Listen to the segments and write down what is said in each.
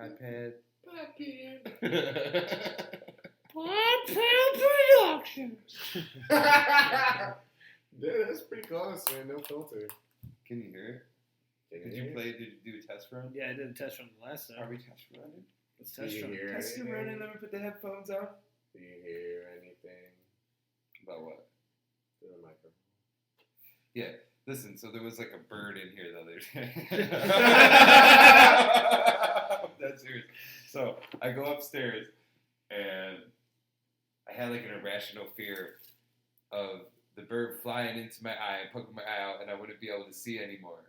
iPad. Productions. Dude, that's pretty close, man. No filter. Can you hear it? Did you do a test run? Yeah, I did a test run last time. Are we test running? Let's test run. Test running. Let me put the headphones on. Do you hear anything? About what? The microphone. Yeah. Listen, so there was like a bird in here the other day. That's serious. So I go upstairs and I had like an irrational fear of the bird flying into my eye and poking my eye out and I wouldn't be able to see anymore.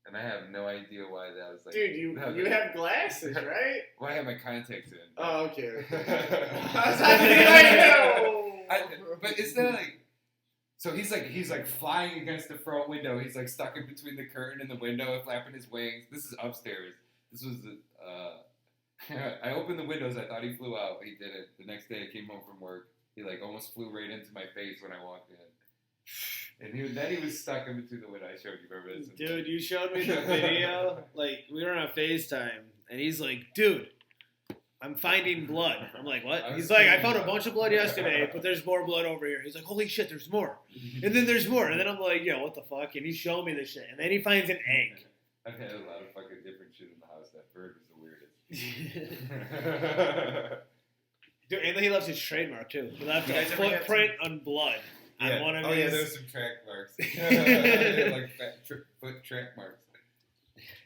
And I have no idea why that was like. Dude, you have glasses, right? Well, I have my contacts in. Oh, okay. But is that like? So he's like flying against the front window. He's like stuck in between the curtain and the window, flapping his wings. This is upstairs. This was I opened the windows. I thought he flew out. He didn't. The next day I came home from work. He like almost flew right into my face when I walked in. And then he was stuck in between the window. I showed you. Remember this? Dude, you showed me the video. Like, we were on FaceTime, and he's like, dude, I'm finding blood. I'm like, what? He's like, I found a bunch of blood yesterday, but there's more blood over here. He's like, holy shit, there's more. And then there's more. And then I'm like, yo, what the fuck? And he's showing me this shit. And then he finds an egg. I've had a lot of fucking different shit in the house. That bird was the weirdest. Dude, and then he left his trademark, too. He left a footprint on blood. Yeah. On one of his... his... there was some track marks. Like foot track marks.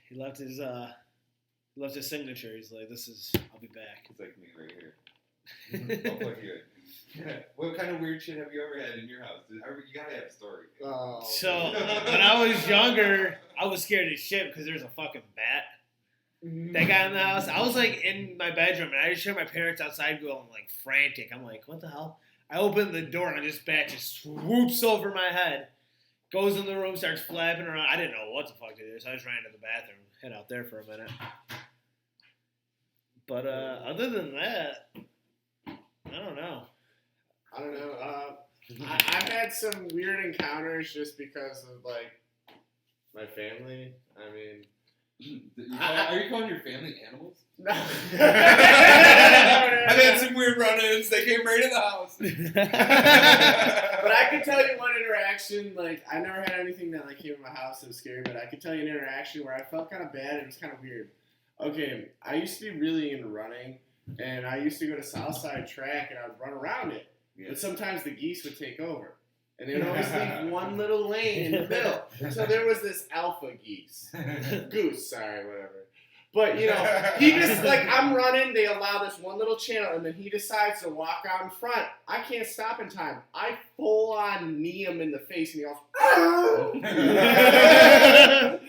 He left his signature. He's like, I'll be back. It's like me right here. I'll plug you in. What kind of weird shit have you ever had in your house? You gotta have a story. So, when I was younger, I was scared as shit because there's a fucking bat that got in the house. I was like in my bedroom and I just heard my parents outside going like frantic. I'm like, what the hell? I open the door and this bat just swoops over my head, goes in the room, starts flapping around. I didn't know what the fuck to do, so I just ran to the bathroom, head out there for a minute. But other than that, I don't know. I've had some weird encounters just because of like my family. I mean, are you calling your family animals? No. I've had some weird run-ins. They came right in the house. But I can tell you one interaction. Like, I never had anything that like came in my house that was scary. But I can tell you an interaction where I felt kind of bad. It was kind of weird. Okay, I used to be really into running, and I used to go to Southside Track, and I would run around it. Yeah. But sometimes the geese would take over. And they would always leave one little lane in the middle. So there was this alpha goose, whatever. But, you know, he just, like, I'm running, they allow this one little channel, and then he decides to walk out in front. I can't stop in time. I full-on knee him in the face, and he goes, and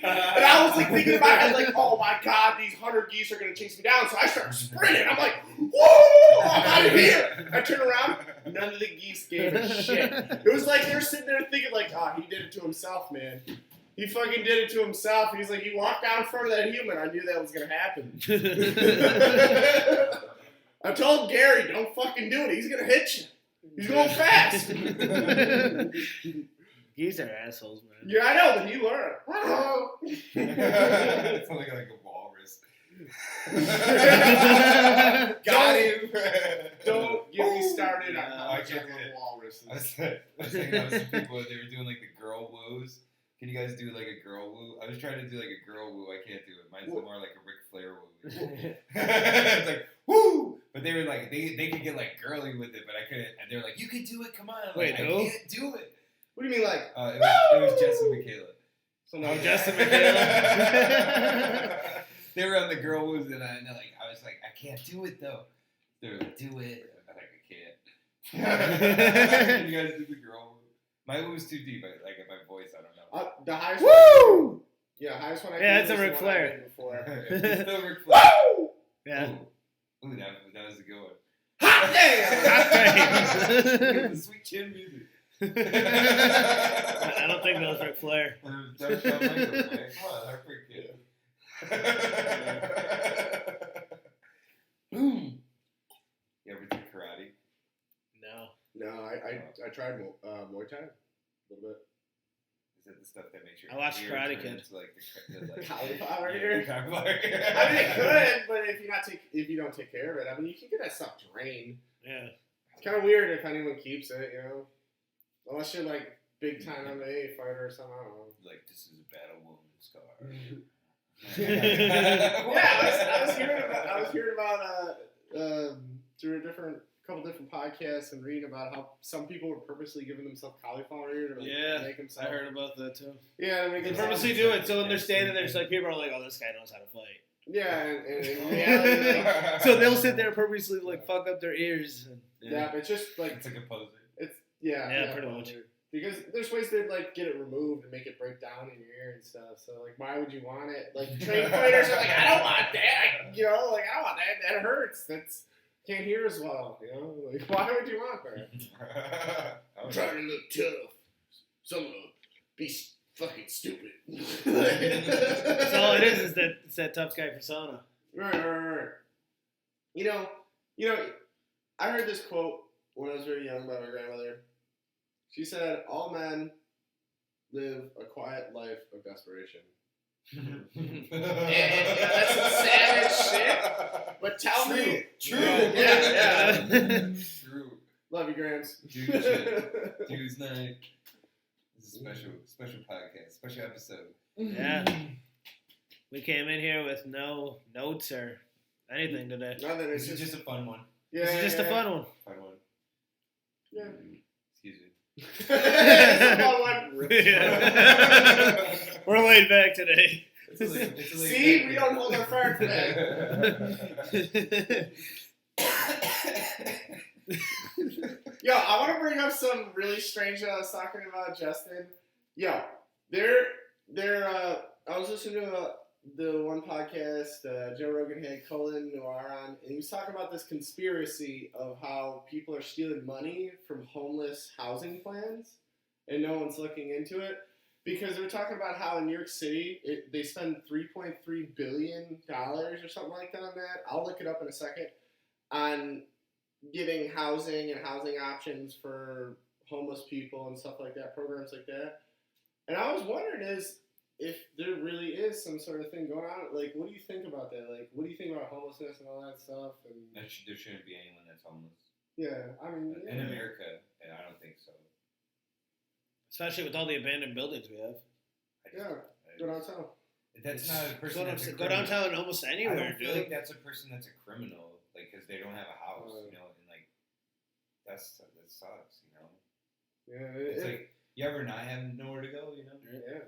I was, like, thinking in my head, like, oh, my God, these 100 geese are going to chase me down. So I start sprinting. I'm like, whoa, I'm out of here. I turn around. None of the geese gave a shit. It was like they were sitting there thinking, like, oh, he did it to himself, man. He fucking did it to himself. He's like, he walked out in front of that human. I knew that was going to happen. I told Gary, don't fucking do it. He's going to hit you. He's going fast. Geese are assholes, man. Yeah, I know, but he learned. It's like a walrus. Got him. Don't get me started on how I much I can't love walruses. I was hanging out with some people and they were doing like the girl woos. Can you guys do like a girl woo? I was trying to do like a girl woo. I can't do it. Mine's more like a Ric Flair woo. It's like, woo! But they were like, they could get like girly with it, but I couldn't. And they were like, you could do it, come on. Wait, like, who? I can't do it. What do you mean, like? It was Jess and Michaela. So no, Jess and Michaela. They were on the girl woos, and I was like, I can't do it though. They were like, do it. I'm like, I can't. You guys do the girl woo. My woo was too deep. Like my voice, I don't know. The highest Woo! one. Yeah, highest one I Yeah, did that's a was Ric the one I Flair. did before. It's still Ric Flair. Woo! Yeah. Ooh, that was a good one. Hot damn! The sweet chin music. I don't think that was Ric Flair. That was Shawn Michaels, man. Come on, Heartbreak Kid. You ever do karate? No. No, I tried Muay Thai a little bit. Is that the stuff that makes your I watched ear Karate turn Kid. into, like, the Cauliflower yeah, ear? cauliflower ear. I mean, it could, but if you don't take care of it, I mean, you can get that stuff drained. Yeah. It's kind of weird if anyone keeps it, you know, unless you're like big time MMA fighter or something. I don't know. Like, this is a battle wound scar. Yeah, I was hearing about through a couple different podcasts and reading about how some people were purposely giving themselves cauliflower ear to make I themselves. heard about that too. Yeah, to make They themselves- purposely do it so when they're standing there, it's like people are like, "Oh, this guy knows how to fight." Yeah, and in reality, like, So they'll sit there and purposely like fuck up their ears. And, yeah, but it's just like It's like a poser. Yeah, pretty much. Because there's ways to like get it removed and make it break down in your ear and stuff. So like, why would you want it? Like trained fighters are like, I don't want that. You know, like I don't want that. That hurts. That's can't hear as well. You know, like why would you want that? I'm trying to look tough. Someone be fucking stupid. That's all it is that it's that tough guy persona. Right. You know, I heard this quote when I was very young by my grandmother. She said, "All men live a quiet life of desperation." And that's some savage shit. But tell me, True. Yeah. True. Love you, Grams. Dude shit. Dude's night. This is a special podcast, special episode. Yeah. We came in here with no notes or anything today. Nothing. This is just a fun one. Yeah, This is just a fun one. Fun one. Yeah. Excuse me. It's a fun one. Yeah. We're laid back today. It's a little See, we don't hold our fire today. Yo, I want to bring up some really strange that I was talking about, Justin. Yo, I was listening to the one podcast Joe Rogan had Colin Noir on, and he was talking about this conspiracy of how people are stealing money from homeless housing plans, and no one's looking into it. Because they're talking about how in New York City, they spend $3.3 billion or something like that on that. I'll look it up in a second. On giving housing and housing options for homeless people and stuff like that, programs like that. And I was wondering if there really is some sort of thing going on. Like, what do you think about that? Like, what do you think about homelessness and all that stuff? And There shouldn't be anyone that's homeless. yeah, I mean, In America, and I don't think so. Especially with all the abandoned buildings we have. Go downtown. That's not a person. That's a Go criminal. downtown almost I anywhere, don't feel dude. like that's a person that's a criminal, like, because they don't have a house, you know, and like that sucks, you know. Yeah, It's like you ever not have nowhere to go, you know. yeah.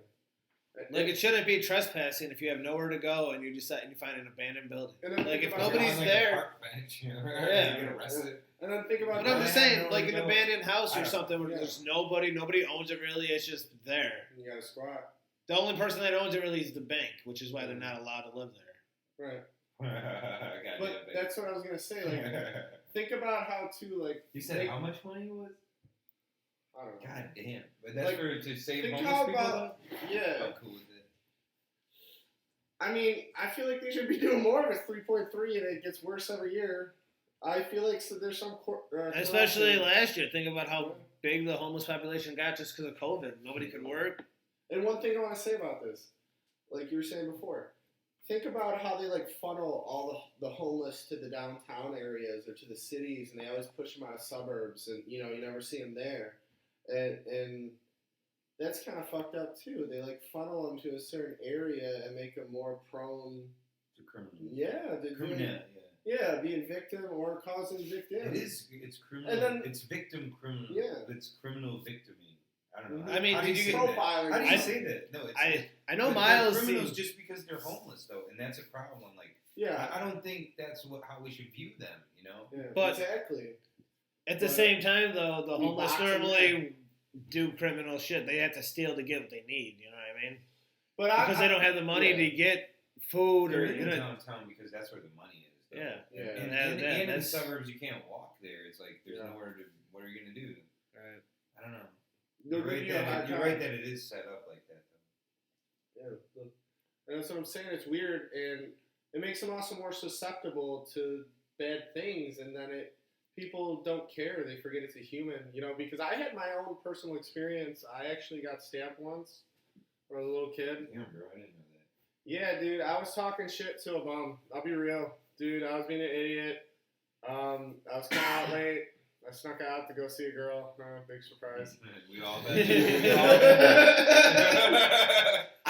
Like, it shouldn't be trespassing if you have nowhere to go and you decide and you find an abandoned building. And then Like, if think about nobody's On, like, there- a park bench, you know, Yeah. you get arrested. And then think about But I'm that. just have saying, nowhere like to an go. abandoned house I or don't- something where yeah. there's nobody owns it really, it's just there. You got a squat. The only person that owns it really is the bank, which is why they're not allowed to live there. Right. Goddamn, But baby. that's what I was gonna say. Like, think about how to like. You said like, how much money was? I don't know. God damn! But that's Like, to save think homeless how people. about- Yeah. I'm cool with it. I mean, I feel like they should be doing more of it. 3.3, and it gets worse every year. I feel like there's some. Especially corruption. last year. Think about how big the homeless population got just because of COVID. Nobody could work. And one thing I want to say about this, like you were saying before, think about how they like funnel all the homeless to the downtown areas or to the cities, and they always push them out of suburbs, and you never see them there, and that's kind of fucked up too. They like funnel them to a certain area and make them more prone. The criminal. Yeah, Criminal. yeah, being victim or causing victim. It is. It's criminal. And then- it's victim criminal. Yeah. It's criminal victiming. I don't know. I mean, how do you did you say get- that? profiling? How do you I- say that? No, it's. I know but Miles they're criminals seems- just because they're homeless though, and that's a problem. Like, Yeah, I don't think that's how we should view them. You know. yeah, But- exactly. At the But- same time, though, the We homeless box 'em normally do criminal shit. They have to steal to get what they need. You know what I mean? But Because they don't have the money yeah. to get food They're or in you know. downtown because that's where the money is. though. Yeah. Yeah. And, that- and, that- and in the that's- suburbs, you can't walk there. It's like there's Yeah. nowhere to. What are you gonna do? Right. I don't know. They'll You're give right, you a hard that, you're time. right that it is set up like that. Though. Yeah, look. And that's what I'm saying. It's weird, and it makes them also more susceptible to bad things, and then it people don't care. They forget it's a human, because I had my own personal experience. I actually got stabbed once when I was a little kid. Damn, bro, I didn't know that. Yeah, dude, I was talking shit to a bum. I'll be real. Dude, I was being an idiot. I was coming out late. I snuck out to go see a girl. No, big surprise. We all been there.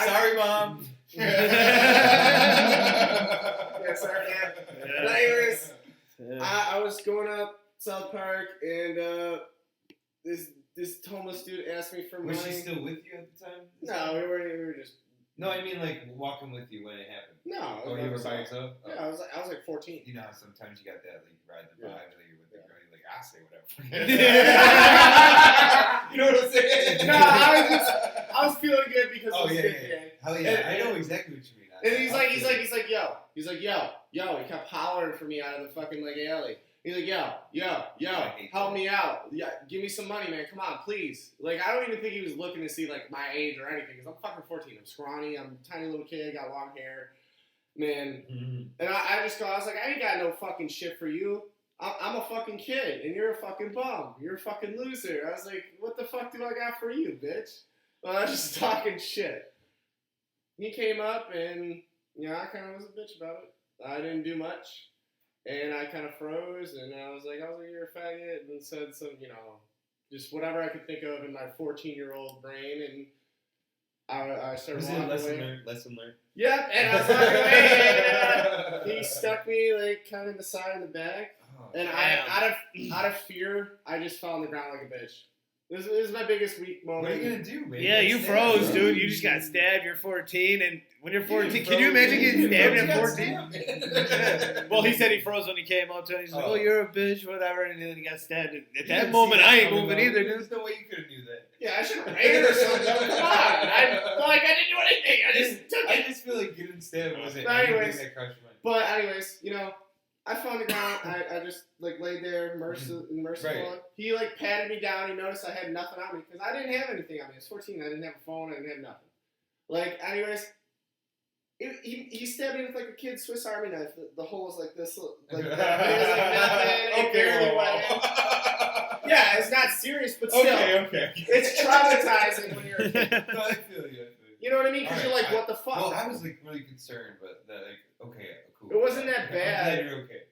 Sorry, Mom. Yeah, sorry, Dad. But anyways, I was going up South Park, and this homeless dude asked me for money. Was she still with you at the time? No, we were just. No, I mean like walking with you when it happened. No. Oh, you were by yourself? Oh. Yeah, I was like 14. You know how sometimes you got that, like, you ride the vibe, like, you're with the girl, you're like, I say whatever. You know what I'm saying? No, I was feeling good because oh, it was yeah, good yeah. day. Hell yeah, I know exactly what you mean. And he's like, yo. He's like, yo. He kept hollering for me out of the fucking, like, alley. He's like, yo, help me out. Yeah, give me some money, man. Come on, please. Like, I don't even think he was looking to see, like, my age or anything. Because I'm fucking 14. I'm scrawny. I'm a tiny little kid. Got long hair. Man. Mm-hmm. And I was like, I ain't got no fucking shit for you. I'm a fucking kid. And you're a fucking bum. You're a fucking loser. I was like, what the fuck do I got for you, bitch? Well, I was just talking shit. He came up and, I kind of was a bitch about it. I didn't do much. And I kind of froze, and I was like, you're a faggot, and said some, just whatever I could think of in my 14-year-old brain, and I started walking away. Lesson learned. Yep, and I was walking away, and he stuck me, like, kind of in the side of the back, and out of fear, I just fell on the ground like a bitch. This is my biggest weak moment. What are you gonna do, man? Yeah, you froze, dude. You just got stabbed. You're 14, and when you're 14, can you imagine getting stabbed at 14? Well, he said he froze when he came up to it. He's like, "Oh, you're a bitch, whatever," and then he got stabbed. At that moment, I ain't moving either, dude. There's no way you could have knew that. Yeah, I should have ran or something. Come on, I didn't do anything. I just took it. I just feel like getting stabbed wasn't anyways, that crushed my. But anyways, I fell on the ground. I just laid there, merciful. Right. He patted me down. He noticed I had nothing on me because I didn't have anything on me. I was 14. I didn't have a phone. I didn't have nothing. Anyways, he stabbed me with a kid's Swiss Army knife. The hole was like this, like that. It was nothing. It barely went in. Yeah, it's not serious, but still, okay. It's traumatizing when you're a kid. No, I feel you. You know what I mean? Because you're like, what the fuck? Well, I was really concerned, but okay, cool. It wasn't that bad. I'm glad you're okay.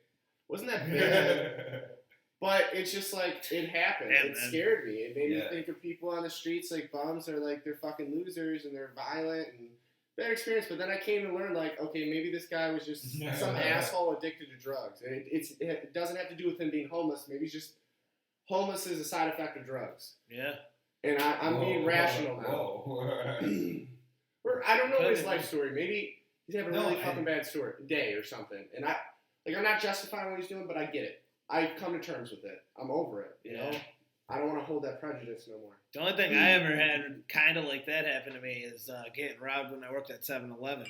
Wasn't that bad? But it's just it happened. It scared me. It made me think of people on the streets like bums or they're fucking losers and they're violent and bad experience. But then I came to learn okay, maybe this guy was just some asshole addicted to drugs. It doesn't have to do with him being homeless. Maybe he's just homeless is a side effect of drugs. Yeah. And I'm being rational now. I don't know his life story. Maybe he's having a really fucking bad day or something. And I'm not justifying what he's doing, but I get it. I come to terms with it. I'm over it. You know? I don't want to hold that prejudice no more. The only thing I ever had kind of like that happen to me is getting robbed when I worked at 7-Eleven.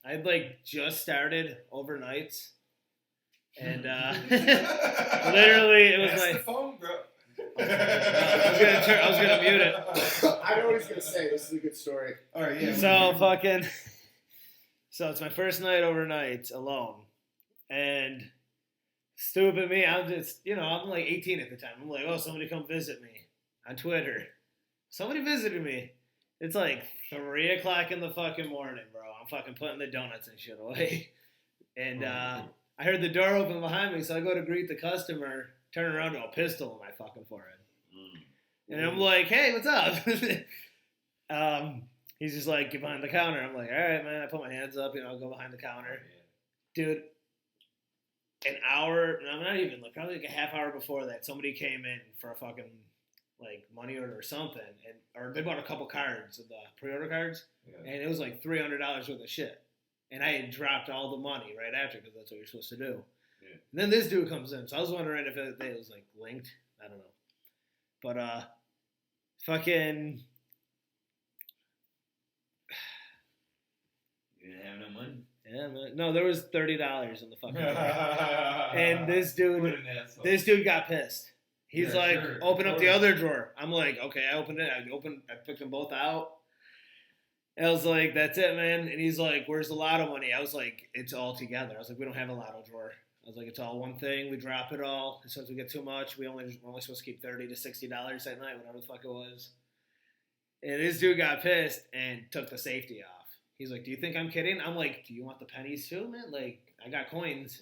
I'd just started overnights. And literally it was That's the phone, bro. I was gonna mute it. I know what he's gonna say. This is a good story. All right, yeah. So it's my first night overnight alone, and stupid me, I'm just I'm 18 at the time. I'm like, oh, somebody come visit me on Twitter. Somebody visited me. It's 3:00 in the fucking morning, bro. I'm fucking putting the donuts and shit away, and I heard the door open behind me, so I go to greet the customer. Turn around to a pistol in my fucking forehead. And I'm like, hey, what's up? He's just like, get behind the counter. I'm like, all right, man. I put my hands up, I'll go behind the counter. Dude, an hour, not even, probably a half hour before that, somebody came in for a fucking, money order or something. Or they bought a couple cards, the pre-order cards, and it was $300 worth of shit. And I had dropped all the money right after because that's what you're supposed to do. Yeah. And then this dude comes in, so I was wondering if it was linked. I don't know, but fucking, you didn't have no money. Yeah, man. No, there was $30 in the fucking drawer. And this dude got pissed. He's open up the other drawer. I'm like, okay, I opened it. I picked them both out. And I was like, that's it, man. And he's like, where's the Lotto money? I was like, it's all together. I was like, we don't have a Lotto drawer. I was like, it's all one thing. We drop it all. As soon as we get too much, we're only supposed to keep $30 to $60 that night, whatever the fuck it was. And this dude got pissed and took the safety off. He's like, do you think I'm kidding? I'm like, do you want the pennies too, man? Like, I got coins.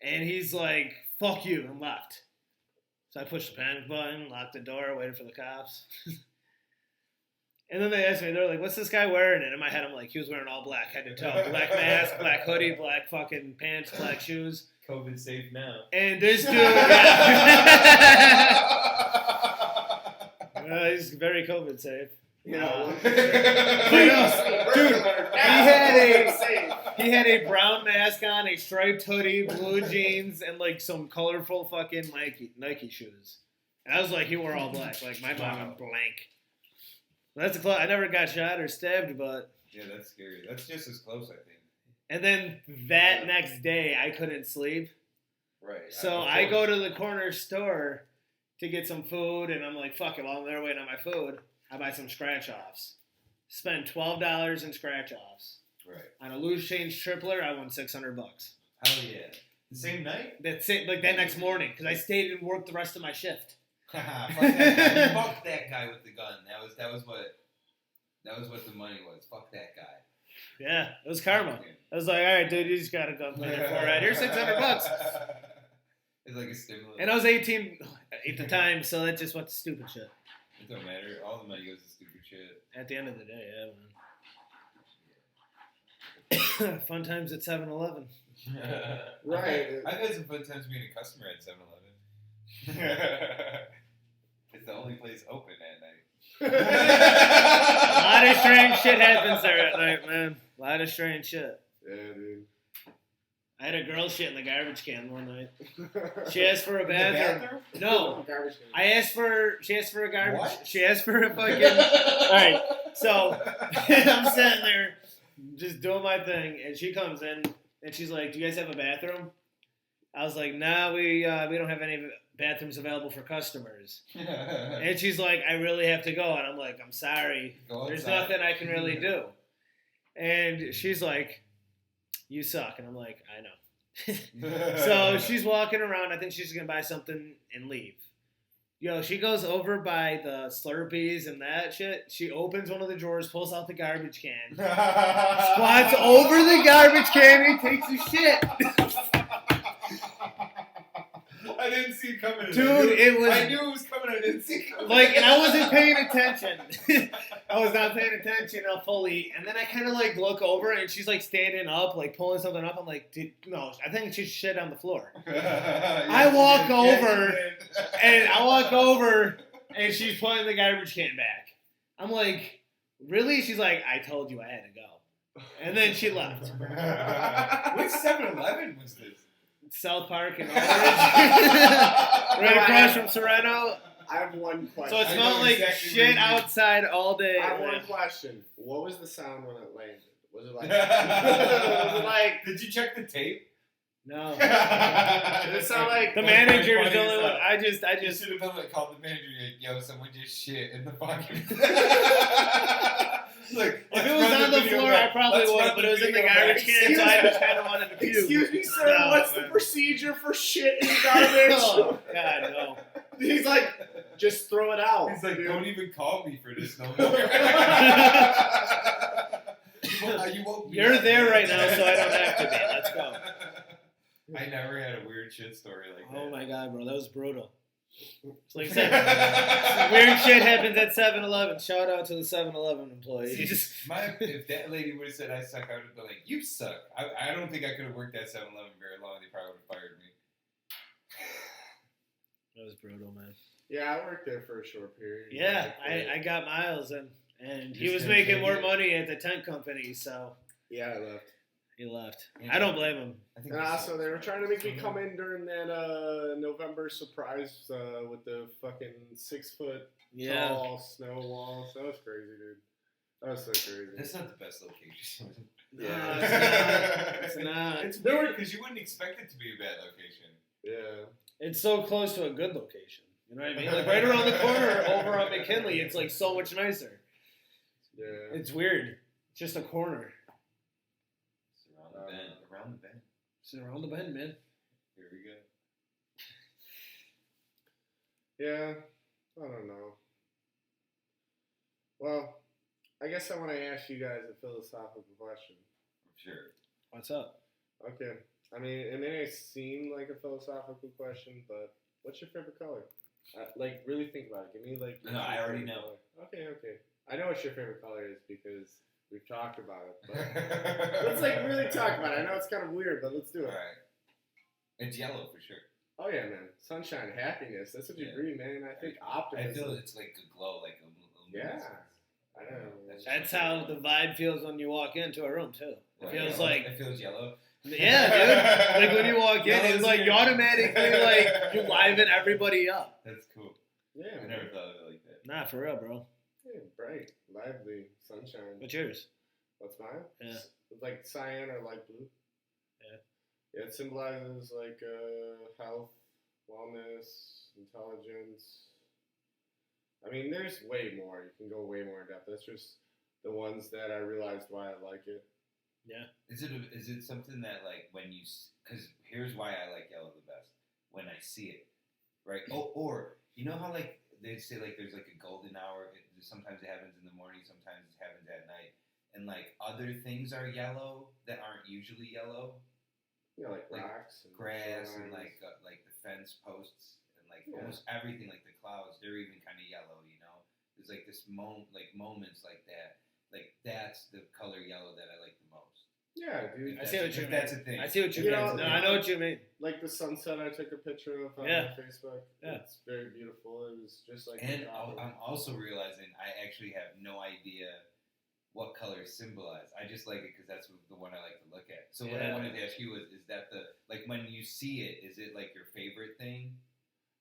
And he's like, fuck you, and left. So I pushed the panic button, locked the door, waited for the cops. And then they asked me, they're like, what's this guy wearing? And in my head, I'm like, he was wearing all black head to toe. Black mask, black hoodie, black fucking pants, black shoes. COVID safe now. And this dude, he's very COVID safe. Yeah. Dude, he had a brown mask on, a striped hoodie, blue jeans, and like some colorful fucking Nike shoes. And I was like, he wore all black. Like my mom went blank. That's I never got shot or stabbed, but Yeah, that's scary. That's just as close, I think. and then that next day I couldn't sleep. Right. So I go to the corner store to get some food, and I'm like, fuck it, while I'm there waiting on my food, I buy some scratch-offs. Spend $12 in scratch-offs. Right. On a loose change tripler, I won $600. Hell yeah. The same night? That's it, like that next morning, because I stayed and worked the rest of my shift. Fuck that guy with the gun. That was what the money was. Fuck that guy. Yeah, it was karma. I was like, all right, dude, you just got a gun in your forehead. Here's $600. It's like a stimulus. And I was 18 at the time, so that just went to stupid shit. It don't matter. All the money goes to stupid shit. At the end of the day, yeah, man. Fun times at 7-Eleven. Right. I've had some fun times being a customer at 7-Eleven. It's the only place open at night. A lot of strange shit happens there at night, man. A lot of strange shit. Yeah, dude. I had a girl shit in the garbage can one night. She asked for a In the bathroom. No. Garbage can. She asked for a garbage. What? She asked for a fucking. All right. So I'm sitting there just doing my thing, and she comes in and she's like, "Do you guys have a bathroom?" I was like, "Nah, we don't have any bathrooms available for customers." And she's like, "I really have to go," and I'm like, "I'm sorry. Go There's outside. nothing I can really do." And she's like, "You suck," and I'm like, "I know." So she's walking around. I think she's gonna buy something and leave. Yo, she goes over by the Slurpees and that shit. She opens one of the drawers, pulls out the garbage can, squats over the garbage can, and takes a shit. I didn't see it coming. Dude, it was. I knew it was coming. I didn't see it coming. Like, and I wasn't paying attention. I was not paying attention fully. And then I kind of like look over and she's like standing up, like pulling something up. I'm like, no, I think she's shit on the floor. I walk over and she's putting the garbage can back. I'm like, really? She's like, I told you I had to go. And then she left. Which 7-Eleven was this? South Park and right across from Sorrento. I have one question. So it I smelled know like exactly shit where you- outside all day. I have man. one question. What was the sound when it landed? Was it like? Was it like Did you check the tape? no? Did it sound like? The That's manager funny is the only as one. hell. I just You should have been like, called the manager. Like, yo, someone just shit in the fucking. Like, if it was on the floor, I probably would, but it was in the garbage can, so I just kind of wanted to puke. Excuse me, sir. No, what's the man. procedure for shit in garbage? Oh God, no. He's like, just throw it out. He's like, dude. don't even call me for this no more. You woke me You're up. there right now, so I don't have to be. Let's go. I never had a weird shit story like that. Oh my God, bro, that was brutal. It's like weird shit happens at 7-Eleven. Shout out to the 7-Eleven employees. If that lady would have said I suck, I would have been like, you suck. I don't think I could have worked at 7-Eleven very long. They probably would have fired me. That was brutal, man. Yeah, I worked there for a short period. Yeah, I got Miles, and he Just was didn't making take more it. money at the tent company, so Yeah, I left. he left. Yeah. I don't blame him. I think And it's- also, they were trying to make me come in during that November surprise with the fucking 6-foot Yeah. tall snow walls. That was crazy, dude. That was so crazy. That's not the best location. Yeah. It's not. It's weird because you wouldn't expect it to be a bad location. Yeah. It's so close to a good location. You know what I mean? Like right around the corner over on McKinley, it's like so much nicer. Yeah. It's weird. It's just a corner. It's around the bend. Around the bend. It's around the bend, man. Here we go. Yeah. I don't know. Well, I guess I want to ask you guys a philosophical question. Sure. What's up? Okay. I mean, it may seem like a philosophical question, but what's your favorite color? Like, really think about it. Give me, like... No, I already know. Color. Okay. I know what your favorite color is because we've talked about it, but let's, like, really talk about it. I know it's kind of weird, but let's do it. All right. It's yellow for sure. Oh, yeah, man. Sunshine, happiness. That's what you breathe, man. I think optimism. I feel it's like a glow, like a Yeah. I don't know. That's how the vibe feels when you walk into a room, too. It feels like... It feels yellow. Yeah, dude. Like, when you walk in, it's like you automatically, like, you liven everybody up. That's cool. Yeah, I never thought of it like that. Nah, for real, bro. Yeah, bright, lively, sunshine. What's yours? What's mine? Yeah. Like cyan or light blue. Yeah. Yeah, it symbolizes like health, wellness, intelligence. I mean, there's way more. You can go way more in depth. That's just the ones that I realized why I like it. Yeah. Is it something that like when you because here's why I like yellow the best when I see it, right? Oh, or you know how like they say like there's like a golden hour. Sometimes it happens in the morning. Sometimes it happens at night. And like other things are yellow that aren't usually yellow. Yeah, like Like rocks and grass shrines. and like the fence posts and like almost everything, like the clouds, they're even kind of yellow. You know, there's like this moments like that. Like that's the color yellow that I like the most. Yeah, dude. I see what you mean. That's a thing. I see what you You mean. know, No, I know what you mean. Like the sunset I took a picture of on Yeah. Facebook. Yeah. It's very beautiful. It was just like And I'm also realizing I actually have no idea what colors symbolize. I just like it because that's the one I like to look at. So what I Yeah. wanted to ask you is that like when you see it, is it like your favorite thing?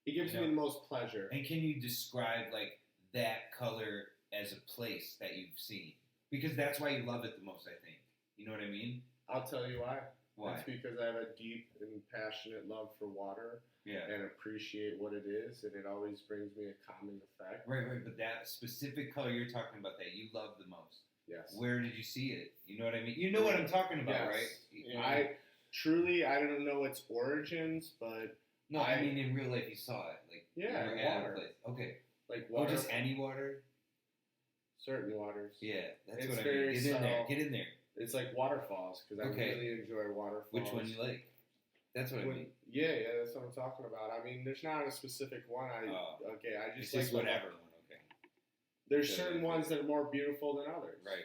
it gives me the most pleasure. And can you describe like that color as a place that you've seen? Because that's why you love it the most, I think. You know what I mean? I'll tell you why. Why? It's because I have a deep and passionate love for water Yeah. and appreciate what it is, and it always brings me a calming effect. Right, but that specific color you're talking about that you love the most. Yes. Where did you see it? You know what I mean? You know what I'm talking about, Yes. right? Yeah. I don't know its origins, but No, I mean in real life you saw it. Like Yeah, you were at a water. place. Okay. like Or water, just any water? certain waters. Yeah, that's It's what I mean. very Get in there. subtle. Get in there. It's like waterfalls because I Okay. really enjoy waterfalls. Which one you like? That's what I mean. Yeah, that's what I'm talking about. I mean, there's not a specific one. I It's just just like whatever one, okay. There's Yeah, certain yeah. ones that are more beautiful than others. Right.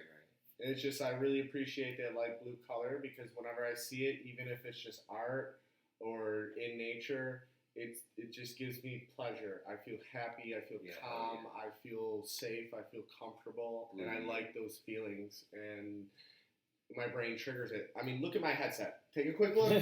And it's just I really appreciate that light blue color because whenever I see it, even if it's just art or in nature, it just gives me pleasure. I feel happy. I feel Yeah, calm. oh, I feel safe. I feel comfortable, and I Mhm. like those feelings. And my brain triggers it. I mean, look at my headset. Take a quick look. So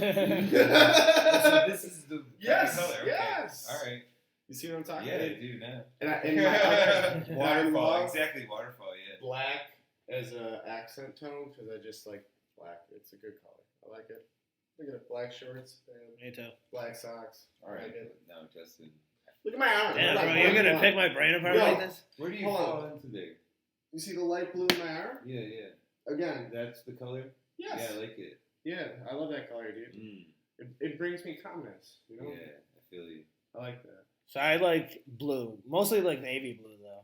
this is the Yes, color. Okay. yes. All right. You see what I'm talking Yeah, about? I do now. And Waterfall. love Exactly, waterfall. Yeah. black as an accent tone because I just like black. It's a good color. I like it. Look at it. Black shorts and Me too. black socks. All I right. like it. No, Justin. Look at my arm. Damn, Like, bro, hold you're on, gonna hold on. pick my brain apart Yo. like this? Where do you Hold fall into there? You see the light blue in my arm? Yeah. Again. That's the color. Yes. Yeah, I like it. Yeah, I love that color, dude. Mm. It brings me calmness. You know. Yeah, I feel you. I like that. So I like blue. Mostly like navy blue, though.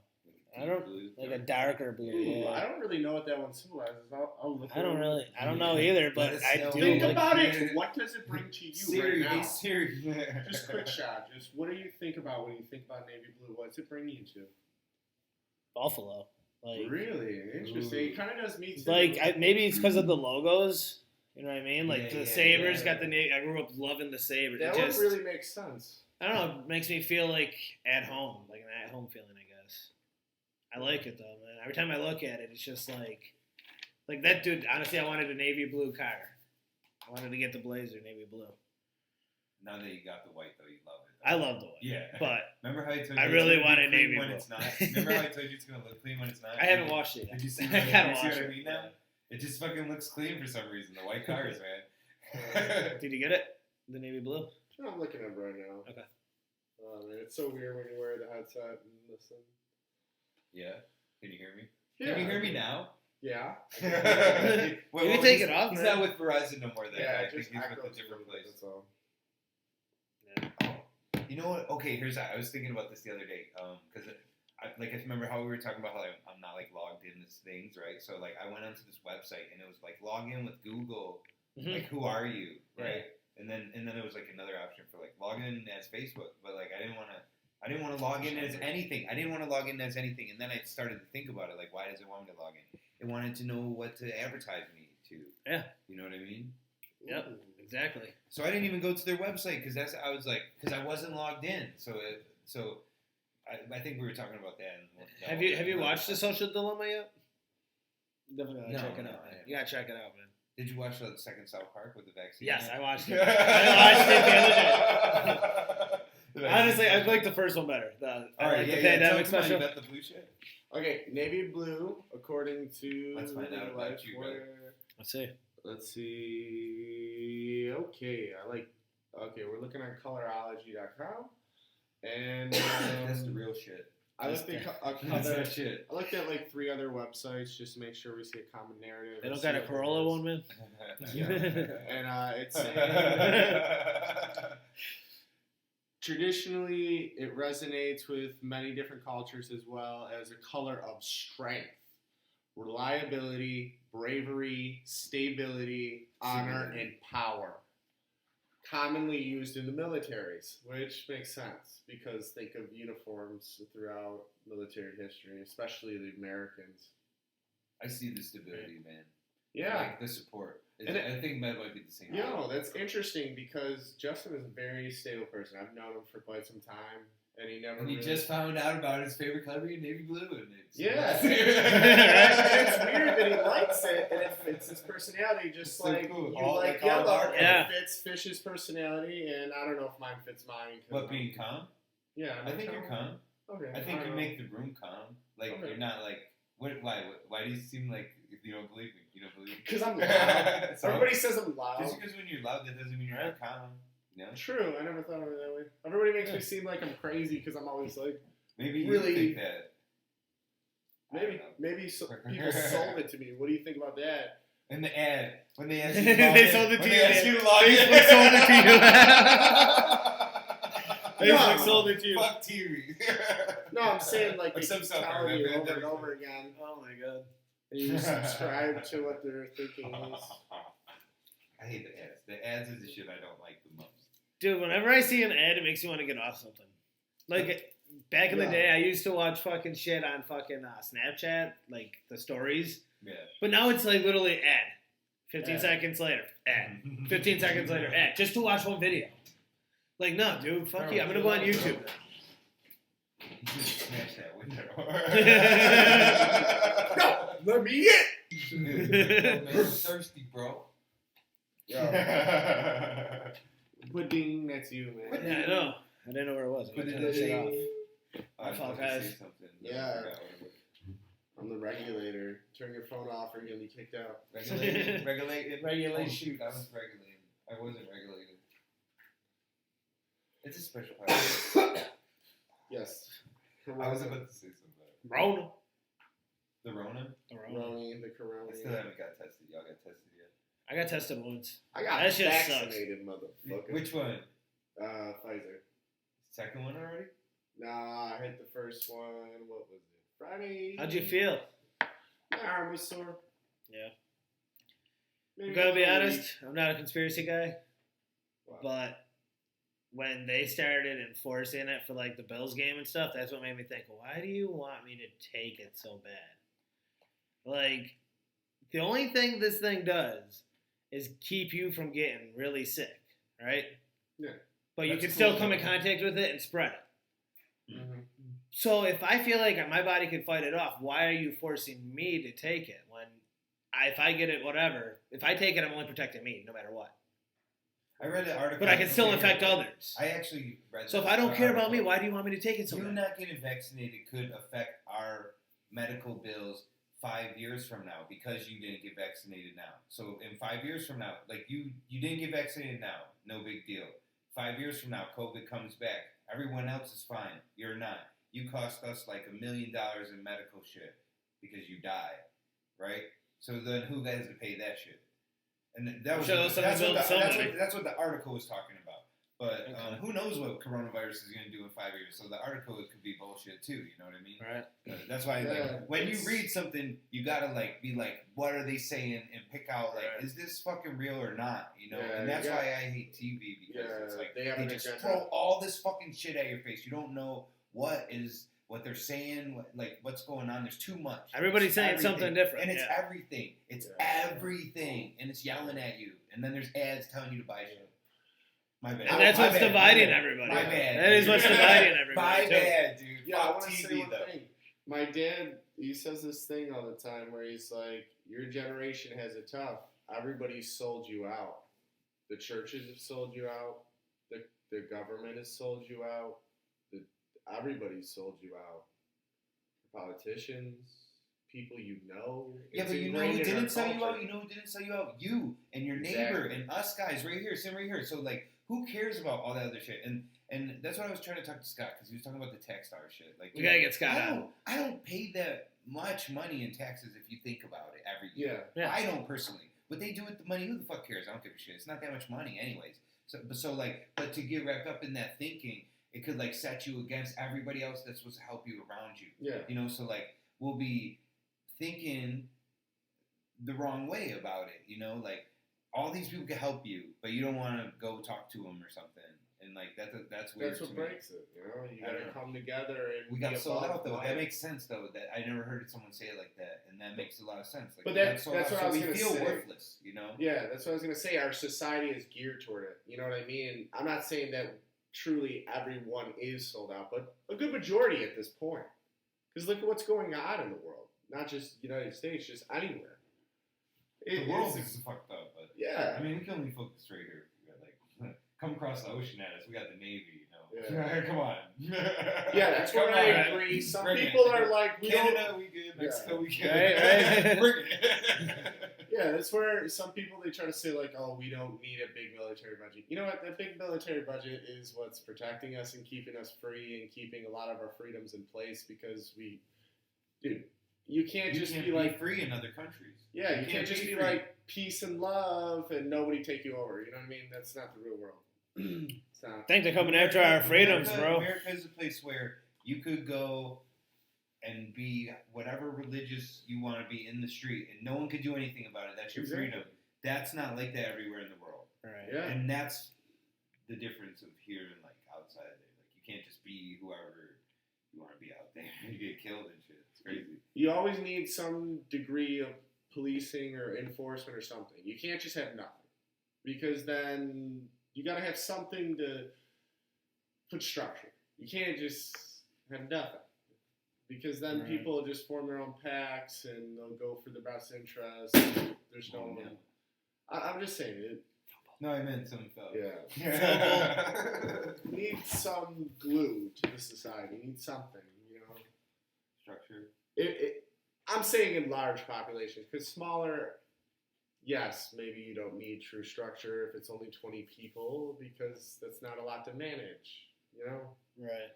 I don't Blue, like a darker blue. Ooh, I Yeah. don't really know what that one symbolizes. I'll look. I don't it know either, but Let us I know. do Think like. about it. What does it bring to you Siri, right now? hey Siri. Just quick shot. Just what do you think about when you think about navy blue? What's it bring you to? Buffalo. Like, Really interesting. Ooh. It kind of does me too. maybe it's because of the logos. You know what I mean? Like Yeah, the yeah, Sabres yeah. got the name. I grew up loving the Sabres. that It one just, really makes sense. I don't know. It makes me feel like at home, like an at home feeling. I guess. I like it though, man. Every time I look at it, it's just like that dude. Honestly, I wanted a navy blue car. I wanted to get the Blazer navy blue. Now that you got the white, though, you love it. I love the white. Yeah. But Remember how I told you I it's really gonna be wanted clean navy when blue. it's not? Remember how I told you it's going to look clean when it's not? I haven't washed it yet. Did you see, I did gotta you see wash what I it. mean now? It just fucking looks clean for some reason. The white cars, man. Did you get it? The navy blue? I'm looking at it right now. Okay. Oh man, it's so weird when you wear the headset and listen. Yeah? Can you hear me? Can you hear me now? Yeah. You can take it off, He's man. not with Verizon no more. That guy. I think just he's with echoes a different a little bit, place. That's all. You know what? Okay, here's that. I was thinking about this the other day, because I remember how we were talking about how I'm not like logged into things, right? So like I went onto this website and it was like log in with Google, like who are you, right? And then there was like another option for like log in as Facebook, but like I didn't want to log in as anything. I didn't want to log in as anything, and then I started to think about it, like why does it want me to log in? It wanted to know what to advertise me to. Yeah. You know what I mean? Yep. Exactly. So I didn't even go to their website because I wasn't logged in. So I think we were talking about that. Have you watched The Social Dilemma yet? Definitely gotta check it out, man. You gotta check it out, man. Did you watch the second South Park with the vaccine? Yes, I watched it. I watched it the other day. Honestly, I like the first one better. The pandemic special. About the blue shit. Okay, navy blue, according to. Let's find out about you, brother. Let's see. Okay, we're looking at colorology.com. And that's the real shit. I looked that shit. I looked at like 3 other websites just to make sure we see a common narrative. They don't got a Corolla one, man? Yeah. And it's traditionally, it resonates with many different cultures as well as a color of strength, reliability, bravery, stability, honor, and power. Commonly used in the militaries, which makes sense because think of uniforms throughout military history, especially the Americans. I see the stability, man. Yeah. Like the support. I think that might be the same. That's interesting because Justin is a very stable person. I've known him for quite some time, and he never. And he just found out about his favorite color being navy blue, and it's it's weird that he likes it, and it fits his personality. Just so like cool. you like yellow, and yeah. it fits Fish's personality, and I don't know if mine fits mine. What, being calm? Yeah, I think you're calm. Okay. I think you make the room calm. Like you're not like. Why do you seem like you don't believe me? You don't believe me? Because I'm loud. Everybody says I'm loud. Just because when you're loud, that doesn't mean you're not calm. You know? True. I never thought of it that way. Everybody makes me seem like I'm crazy because I'm always like. Maybe you really think that. Maybe people sold it to me. What do you think about that? In the ad, when they ask you to log They in, sold it to when you. they ask you to log in. Facebook sold it to you. Facebook sold it to you. Fuck TV. No, I'm saying like they Some keep stuff telling you are over and over again. Oh my god. And you subscribe to what they're thinking is. I hate the ads. The ads is the shit I don't like the most. Dude, whenever I see an ad, it makes me want to get off something. Like, back in the day, I used to watch fucking shit on fucking Snapchat, like the stories. Yeah. But now it's like literally ad. 15 seconds later, ad. 15 seconds later, ad. Just to watch one video. Like, no, dude, fuck you. I'm going to go on YouTube now. You just smash that window. No, let me in. I'm thirsty, bro. Pudding, that's you, man. Yeah, I know. I didn't know where it was. I turned that shit off. I was Fuck, about to guys. say something. Yeah. I'm the regulator. Turn your phone off or you'll be kicked out. Regulated. Regulation. Oh, shoot, I was regulated. I wasn't regulated. It's a special power. Yes. I was about to say something. Rona. The Rona? Roni, the Corona. I still haven't got tested. Y'all got tested yet? I got tested once. I got That shit vaccinated, motherfucker. Which one? Pfizer. Second one already? Nah, I hit the first one. What was it? Friday. How'd you feel? My arm was sore. Yeah. Maybe I'm gonna be a honest, week. I'm not a conspiracy guy, Wow. but when they started enforcing it for like the Bills game and stuff, that's what made me think, why do you want me to take it so bad? Like, the only thing this thing does is keep you from getting really sick, right? Yeah. But you That's can still cool. come in contact with it and spread it. Mm-hmm. So if I feel like my body can fight it off, why are you forcing me to take it when if I get it, whatever, if I take it, I'm only protecting me no matter what. I read an article. But I can still infect others. I actually read So if this I don't care about me, article. why do you want me to take it so You bad? not getting vaccinated could affect our medical bills 5 years from now because you didn't get vaccinated now. So in 5 years from now, like you didn't get vaccinated now, no big deal. 5 years from now, COVID comes back. Everyone else is fine. You're not. You cost us like $1 million in medical shit. because you die, right? So then who has to pay that shit? And that was Sure, that's what the article was talking about. But Okay. who knows what coronavirus is going to do in 5 years? So the article could be bullshit too. You know what I mean? Right. That's why, Yeah, like, when you it's- read something, you gotta like be like, what are they saying, and pick out like, Right. is this fucking real or not? You know, Yeah, and that's yeah. why I hate TV because Yeah, it's like they have they an just agenda. throw all this fucking shit at your face. You don't know what they're saying, what's going on. There's too much. Everybody's It's saying everything. something different, and it's yeah. everything. It's Yeah. everything, and it's yelling at you. And then there's ads telling you to buy shit. My bad. And that's My what's bad, dividing my bad. everybody. My bad. That is what's dividing everybody. My too. bad, dude. Yeah, I Fuck want to say TV one though. thing. My dad, he says this thing all the time where he's like, your generation has it tough. Everybody's sold you out. The churches have sold you out. The government has sold you out. Everybody's sold you out. Politicians, people you know. Yeah, It's but you know who ingrained in our didn't sell you culture. out? You know who didn't sell you out? You and your neighbor Exactly. and us guys right here, sitting right here. So, like, who cares about all that other shit? And that's what I was trying to talk to Scott, because he was talking about the tax dollar shit. Like, We gotta get Scott I on. don't pay that much money in taxes if you think about it every year. Yeah. I don't personally. But they do with the money. Who the fuck cares? I don't give a shit. It's not that much money anyways. But to get wrapped up in that thinking, it could, like, set you against everybody else that's supposed to help you around you. Yeah. You know, so, like, we'll be thinking the wrong way about it, you know, like all these people can help you, but you don't want to go talk to them or something, and like that's weird. That's what to me. breaks it, you know? You I don't gotta know. come together and We got be sold above out though. life. That makes sense though. That I never heard someone say it like that, and that makes a lot of sense. Like, But we got sold that's out, what so I was we gonna feel say. worthless, you know. Yeah, that's what I was gonna say. Our society is geared toward it. You know what I mean? I'm not saying that truly everyone is sold out, but a good majority at this point. Because look at what's going on in the world. Not just United States, just anywhere. The world it's- is fucked up, but Yeah. I mean, we can only focus right here. We got like come across the ocean at us. We got the Navy, you know. Yeah. Come on. Yeah, that's Come where I on. agree. Some Bring it. people are like, we don't. Canada, we good. Mexico, we good. Right. Bring it. Yeah, that's where some people they try to say like, oh, we don't need a big military budget. You know what? That big military budget is what's protecting us and keeping us free and keeping a lot of our freedoms in place because dude, you can't You just can't be like, free in other countries. yeah, you can't just be free. like peace and love and nobody take you over. You know what I mean? That's not the real world. It's not. I think they're coming after our freedoms, bro. America is a place where you could go and be whatever religious you want to be in the street, and no one could do anything about it. That's your Exactly. freedom. That's not like that everywhere in the world, Right. Yeah. and that's the difference of here and like outside there. Like you can't just be whoever you want to be out there. You get killed and shit. It's crazy. You always need some degree of policing or enforcement or something. You can't just have nothing because then you got to have something to put structure. You can't just have nothing because then Right. people just form their own packs and they'll go for the best interest. There's no one. I'm just saying it. No, I meant some felt. Yeah. We need some glue to the society. We need something, you know. Structure. I'm saying in large populations, because smaller, yes, maybe you don't need true structure if it's only 20 people, because that's not a lot to manage, you know? Right.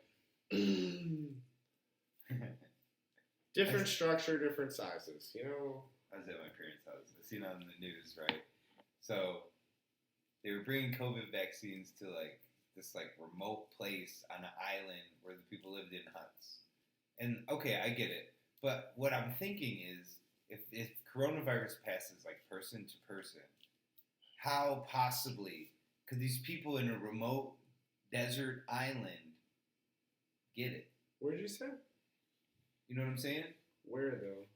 Different structure, different sizes, you know? I was at my parents' house. I seen on the news, right? So they were bringing COVID vaccines to like this like remote place on an island where the people lived in huts. And okay, I get it, but what I'm thinking is, if coronavirus passes like person to person, how possibly could these people in a remote desert island get it? Where did you say? You know what I'm saying? Where, though?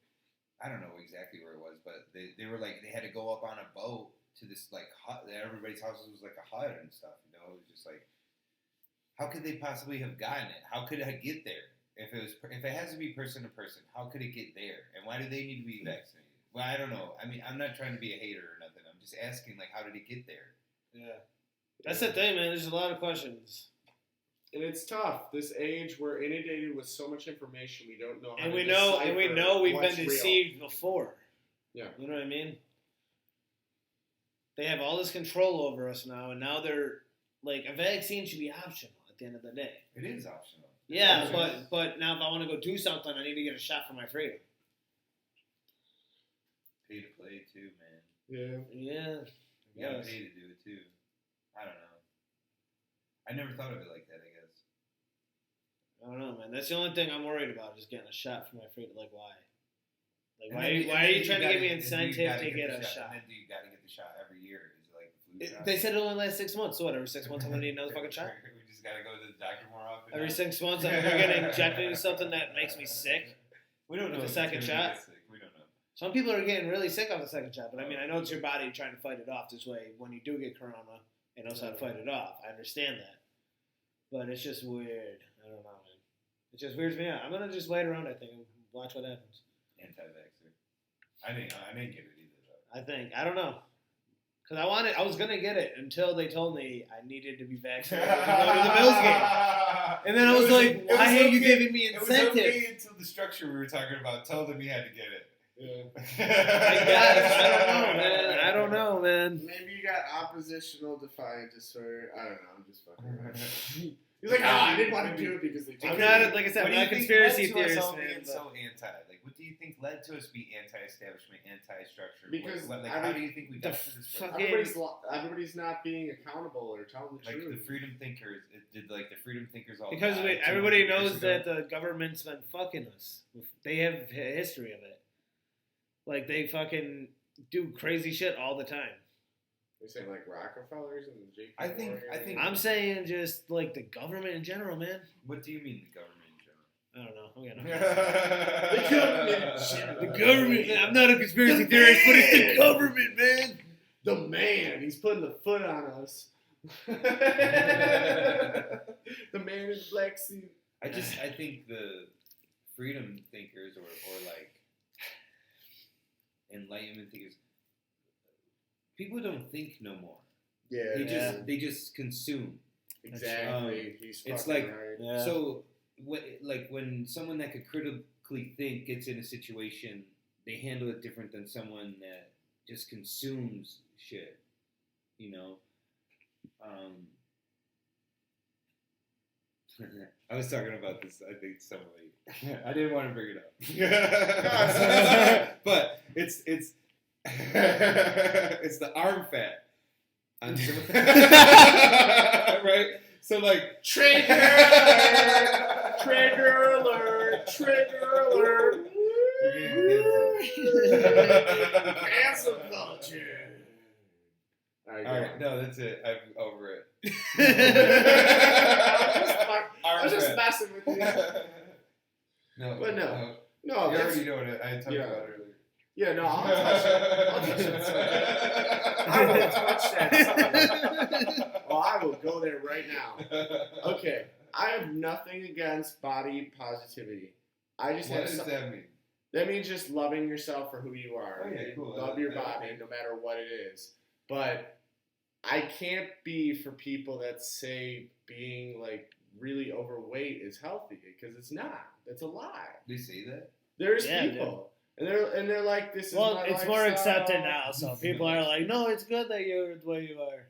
I don't know exactly where it was, but they were like, they had to go up on a boat to this like hut. Everybody's house was like a hut and stuff. You know, it was just like, how could they possibly have gotten it? How could it get there? If it has to be person to person, how could it get there? And why do they need to be vaccinated? Well, I don't know. I mean, I'm not trying to be a hater or nothing. I'm just asking, like, how did it get there? Yeah. That's the thing, man. There's a lot of questions. And it's tough. This age, we're inundated with so much information we don't know how And to we decipher know we've what's been real. deceived before. Yeah. You know what I mean? They have all this control over us now, and now they're like, a vaccine should be optional at the end of the day. It is optional. Yeah, It's optional. but now if I want to go do something, I need to get a shot for my freedom. pay to play too, man. Yeah. Yeah. You gotta Yes. pay to do it too. I don't know. I never thought of it like that. I guess. I don't know, man. That's the only thing I'm worried about, is getting a shot for my freedom. Like, why? Like, And why, then- why and are then you trying to gotta- give me and then you incentive gotta to get the a shot? And then you gotta get the shot every year. Is it like the flu shot? They said it only lasts 6 months, so what? Every 6 months I'm gonna need another fucking shot? We just gotta go to the doctor more often. Every now. 6 months I'm gonna get injected with something that makes me sick. We don't know with if the it's second gonna shot? make us sick. We don't know. Some people are getting really sick off the second shot, but I mean, I know it's your body trying to fight it off this way. When you do get corona, it knows how to fight it off. I understand that. But it's just weird. I don't know, man. It just weirds me out. I'm going to just wait around, I think, and watch what happens. Anti-vaxxer. I didn't get it either, though. I think. I don't know. Because I was going to get it until they told me I needed to be vaccinated to go to the Bills game. And then I was like, why are you giving me It was incentive? okay until the structure we were talking about told him he had to get it. Yeah. I guess. I don't know, man. I don't know, man. Maybe you got oppositional defiant disorder. I don't know. I'm just fucking around. He's like, I didn't want to do it because they I'm told not, me. like I said, What I'm do not you a think conspiracy led to us theorist, all man. being But so anti? Like, what do you think led to us being anti-establishment, anti-structure? Because how do you think we got to this place? fuck- Everybody's not being accountable or telling the Like truth. the freedom thinkers, did like the freedom thinkers all Because die everybody 200 years knows ago? that the government's been fucking us. They have a history of it. Like, they fucking do crazy shit all the time. They're saying like Rockefellers and JP I think- Morgan. I think- I'm saying just, like, the government in general, man. What do you mean the government I don't know. I'm in gonna... The general? government. The government, man. I'm not a conspiracy The theorist, but it's man. the government, man. The man, he's putting the foot on us. The man in the black suit. I think the freedom thinkers or like enlightenment thinkers, people don't think no more. Yeah, They just consume. exactly. He's it's fucking like- right. Yeah. So when someone that could critically think gets in a situation, they handle it different than someone that just consumes shit. You know. I was talking about this, I think, somewhere. I didn't want to bring it up. But it's it's the arm fat. On right? So like Trigger alert! Trigger alert! Trigger alert! Cancel culture. All Alright, no, that's it. I'm over it. I was just messing with you. No, But no. You No, that's, already know what I talked yeah. about earlier. yeah, no, I'll touch it. I'll touch that subject. I will touch that subject. Oh, I will go there right now. Okay, I have nothing against body positivity. I just What have does some, that mean? that means just loving yourself for who you are. Oh, yeah, cool. Love your body no matter what it is. But I can't be for people that say being like really overweight is healthy because it's not. That's a lie. They say that? There's Yeah, people. And they're like, this is Well, my it's more lifestyle. accepted now, so people are like, no, it's good that you're the way you are.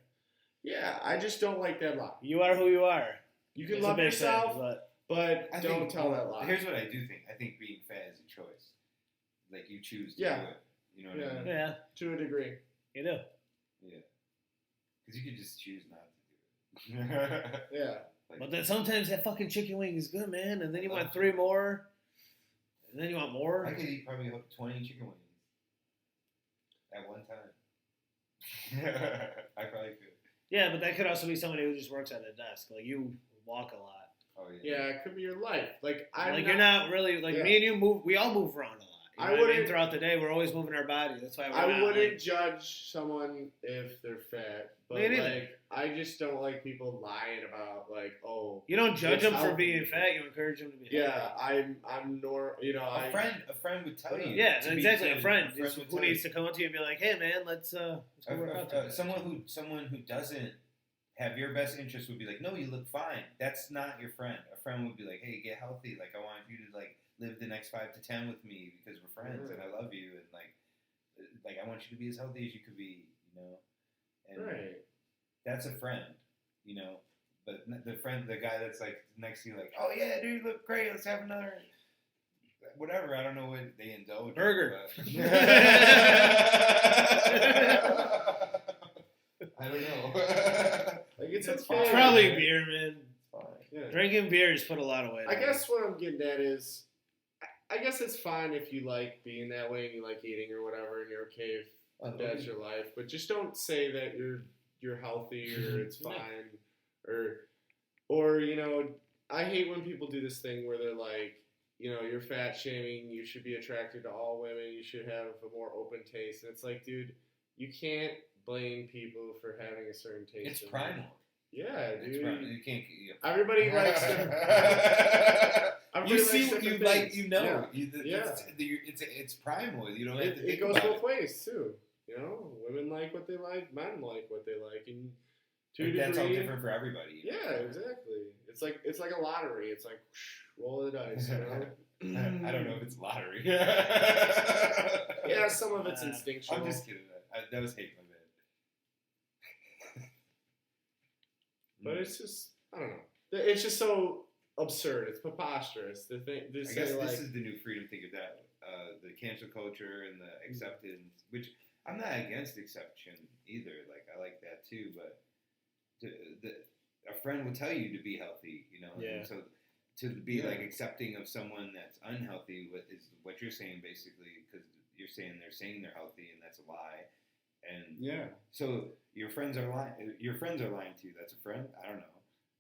Yeah, I just don't like that lie. You are who you are. You can It's a love big yourself, thing, but but I don't think, tell that lie. Here's what I do think. I think being fat is a choice. Like you choose to Yeah. do it. You know what Yeah. I mean? yeah, To a degree. you do. Yeah. Because you could just choose not to do it. Yeah. Like, But then sometimes that fucking chicken wing is good, man, and then you want 3 more, and then you want more. I could eat probably 20 chicken wings at one time. I probably could. Yeah, but that could also be somebody who just works at a desk. Like, you walk a lot. Oh yeah. Yeah, it could be your life. Like, I'm Like, you're not really, like, Yeah. me and you move, we all move around a lot. You I know what I mean? wouldn't- Throughout the day, we're always moving our body. That's why we're I not, wouldn't like, judge someone if they're fat, but Me neither. like I just don't like people lying about like, oh, you don't judge It's them for healthy. being fat. You encourage them to be yeah, healthy. I'm you know, A friend would tell you. Yeah, to be exactly. A fit. friend would who tell needs you. to come up to you and be like, "Hey, man, let's go work out together." Someone who doesn't have your best interest would be like, no, you look fine. That's not your friend. A friend would be like, hey, get healthy. Like, I want you to like live the next 5 to 10 with me because we're friends and I love you and like I want you to be as healthy as you could be, you know. And right. that's a friend, you know. But the guy that's like next to you, like, oh yeah, dude, you look great. Let's have another. whatever. I don't know what they indulge. Burger. In, I don't know. Like it's It's okay. Probably beer, man. Fine. Yeah. Drinking beers put a lot of weight. I on guess what I'm getting at is, I guess it's fine if you like being that way and you like eating or whatever, and you're okay if that's your life. But just don't say that you're healthy or it's fine, or you know, I hate when people do this thing where they're like, you know, you're fat shaming. You should be attracted to all women. You should have a more open taste. And it's like, dude, you can't blame people for having a certain taste. It's primal. Yeah, dude. It's primal. You can't. Everybody likes to. You see likes what you different like, things. you know. Yeah. It's primal. You don't have to It think goes about both ways too. You know, women like what they like, men like what they like, and to a it. That's all degree- different for everybody. you know? Yeah, exactly. It's like a lottery. It's like roll the dice. You know? I don't know if it's lottery. Yeah, some of it's instinctual. I'm just kidding. That was hate my bad. But it's just, I don't know. It's just so absurd. It's preposterous. The thing. I guess this is the new freedom thing of that, the cancel culture and the acceptance, which I'm not against exception either. Like I like that too, but a friend will tell you to be healthy, you know. Yeah. And so to be like accepting of someone that's unhealthy, is what you're saying basically, because you're saying they're saying they're healthy and that's a lie. And Yeah. so your friends are lying. Your friends are lying to you. That's a friend. I don't know.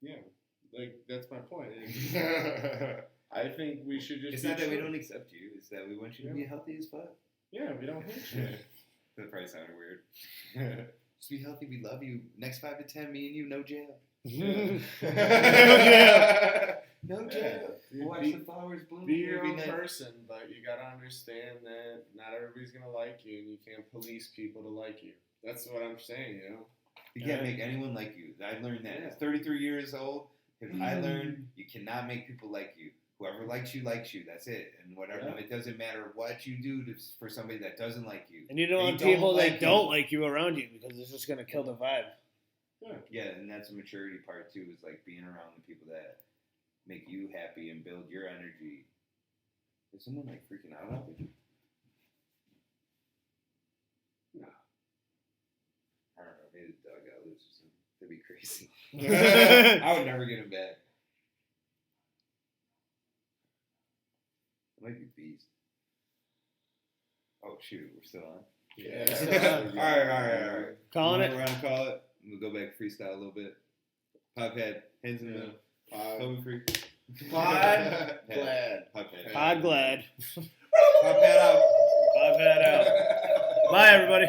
Yeah. Like that's my point. I think we should just. It's be not that we true. don't accept you. It's that we want you to be healthy as fuck. Yeah, we don't hate you. That probably sounded weird. Just be healthy. We love you. Next 5 to 10, me and you, no jail. No jail. Yeah. Watch the flowers bloom. Be your every own night. person, but you gotta understand that not everybody's gonna like you, and you can't police people to like you. That's what I'm saying, you know. You can't make anyone like you. I learned that. Yeah. At 33 years old, I learned you cannot make people like you. Whoever likes you. That's it. And whatever. Yeah. It doesn't matter what you do for somebody that doesn't like you. And you don't They want people like that don't like you around you because it's just gonna kill the vibe. Yeah, and that's a maturity part too. Is like being around the people that make you happy and build your energy. Is someone like freaking out on you? No. I don't know. Maybe the dog got loose or something. That'd be crazy. I would never get him back. It might be beast. Oh shoot, we're still on. Yeah. All right. Calling We'll it. go around and call it. We'll go back freestyle a little bit. Podpad, hands in the middle. Home free. Pod glad. Podpad. Pod glad. Podpad out. Pod out. Bye, everybody.